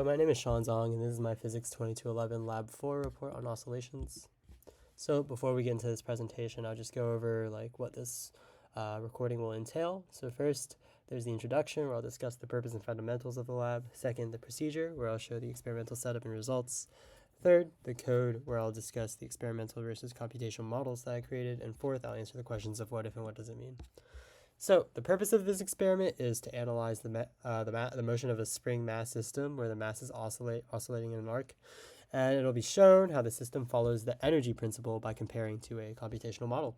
my name is Sean Zong, and this is my Physics 2211 Lab 4 report on oscillations. So before we get into this presentation, I'll just go over what this recording will entail. So first, there's the introduction, where I'll discuss the purpose and fundamentals of the lab. Second, the procedure, where I'll show the experimental setup and results. Third, the code, where I'll discuss the experimental versus computational models that I created. And fourth, I'll answer the questions of what if and what does it mean. So the purpose of this experiment is to analyze the motion of a spring mass system where the mass is oscillating in an arc, and it'll be shown how the system follows the energy principle by comparing to a computational model.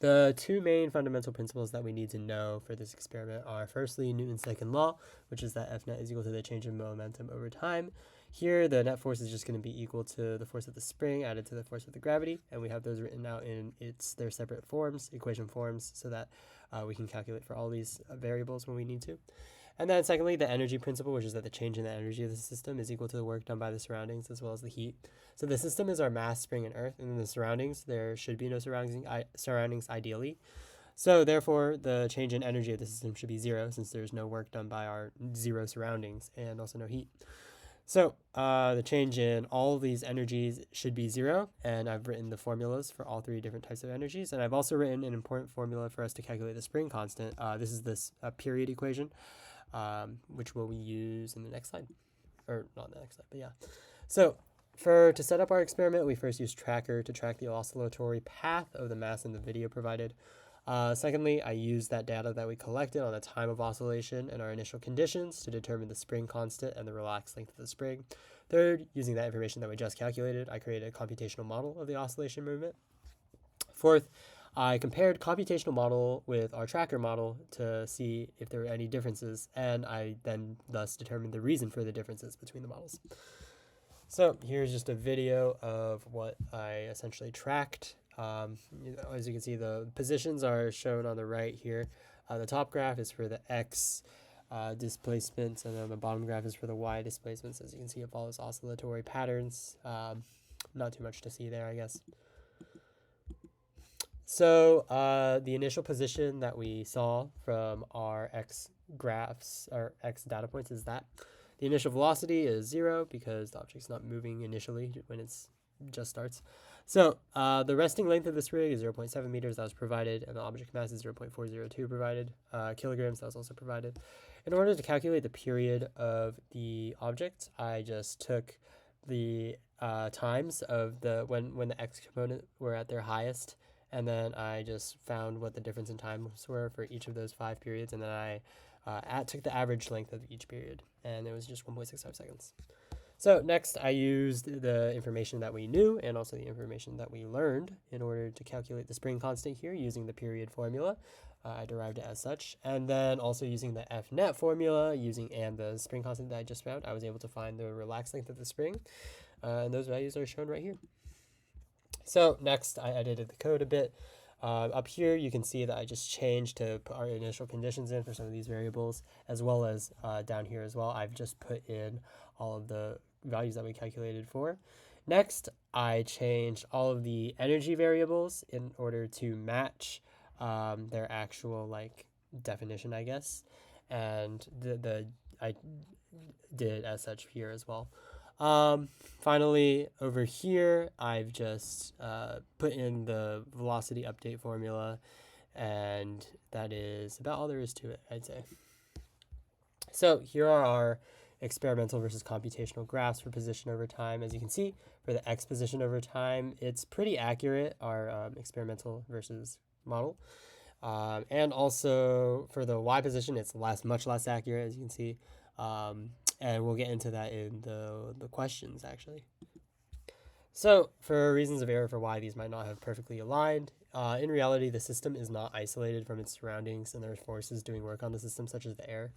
The two main fundamental principles that we need to know for this experiment are firstly Newton's second law, which is that F net is equal to the change in momentum over time. Here, the net force is just going to be equal to the force of the spring added to the force of the gravity, and we have those written out in their separate forms, equation forms, so that we can calculate for all these variables when we need to. And then secondly, the energy principle, which is that the change in the energy of the system is equal to the work done by the surroundings as well as the heat. So the system is our mass, spring, and earth, and in the surroundings, there should be no surroundings ideally. So therefore, the change in energy of the system should be zero, since there's no work done by our zero surroundings and also no heat. So the change in all of these energies should be zero, and I've written the formulas for all three different types of energies, and I've also written an important formula for us to calculate the spring constant. This is this period equation, which we'll use in the next slide, or not the next slide, but yeah. So to set up our experiment, we first use Tracker to track the oscillatory path of the mass in the video provided. Secondly, I used that data that we collected on the time of oscillation and our initial conditions to determine the spring constant and the relaxed length of the spring. Third, using that information that we just calculated, I created a computational model of the oscillation movement. Fourth, I compared computational model with our tracker model to see if there were any differences, and I then thus determined the reason for the differences between the models. So here's just a video of what I essentially tracked. As you can see, the positions are shown on the right here. The top graph is for the X displacements, and then the bottom graph is for the Y displacements. As you can see, it follows oscillatory patterns. Not too much to see there, I guess. So the initial position that we saw from our X graphs, or X data points, is that the initial velocity is 0 because the object's not moving initially when it's just starts. So the resting length of this rig is 0.7 meters, that was provided, and the object mass is 0.402 provided, kilograms, that was also provided. In order to calculate the period of the object, I just took the times of when the X component were at their highest, and then I just found what the difference in times were for each of those 5 periods, and then I took the average length of each period, and it was just 1.65 seconds. So next, I used the information that we knew and also the information that we learned in order to calculate the spring constant here using the period formula. I derived it as such. And then also using the F net formula and the spring constant that I just found, I was able to find the relaxed length of the spring. And those values are shown right here. So next, I edited the code a bit. Up here, you can see that I just changed to put our initial conditions in for some of these variables, as well as down here as well. I've just put in all of the values that we calculated for. Next, I changed all of the energy variables in order to match their actual definition, I guess, and I did as such here as well. Finally, over here, I've just put in the velocity update formula, and that is about all there is to it, I'd say. So here are our experimental versus computational graphs for position over time. As you can see, for the X position over time, it's pretty accurate, our experimental versus model. And also for the Y position, it's much less accurate, as you can see. And we'll get into that in the questions, actually. So for reasons of error for why these might not have perfectly aligned, in reality, the system is not isolated from its surroundings, and there are forces doing work on the system, such as the air.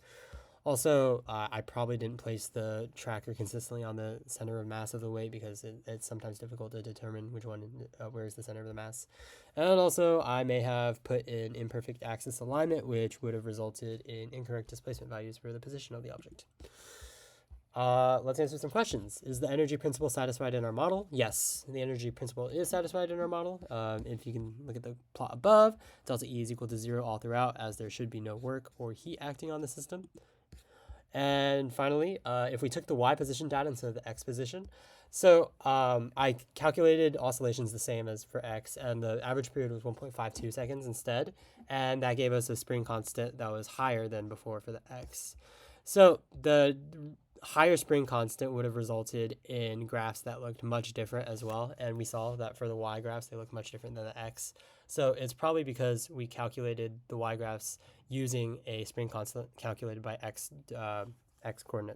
Also, I probably didn't place the tracker consistently on the center of mass of the weight because it's sometimes difficult to determine where is the center of the mass. And also, I may have put in imperfect axis alignment, which would have resulted in incorrect displacement values for the position of the object. Let's answer some questions. Is the energy principle satisfied in our model? Yes, the energy principle is satisfied in our model. If you can look at the plot above, delta E is equal to 0 all throughout, as there should be no work or heat acting on the system. And finally, if we took the y position data instead of the x position, so I calculated oscillations the same as for x, and the average period was 1.52 seconds instead, and that gave us a spring constant that was higher than before for the x. So the higher spring constant would have resulted in graphs that looked much different as well, and we saw that for the y graphs they look much different than the x. So it's probably because we calculated the y graphs using a spring constant calculated by x coordinates.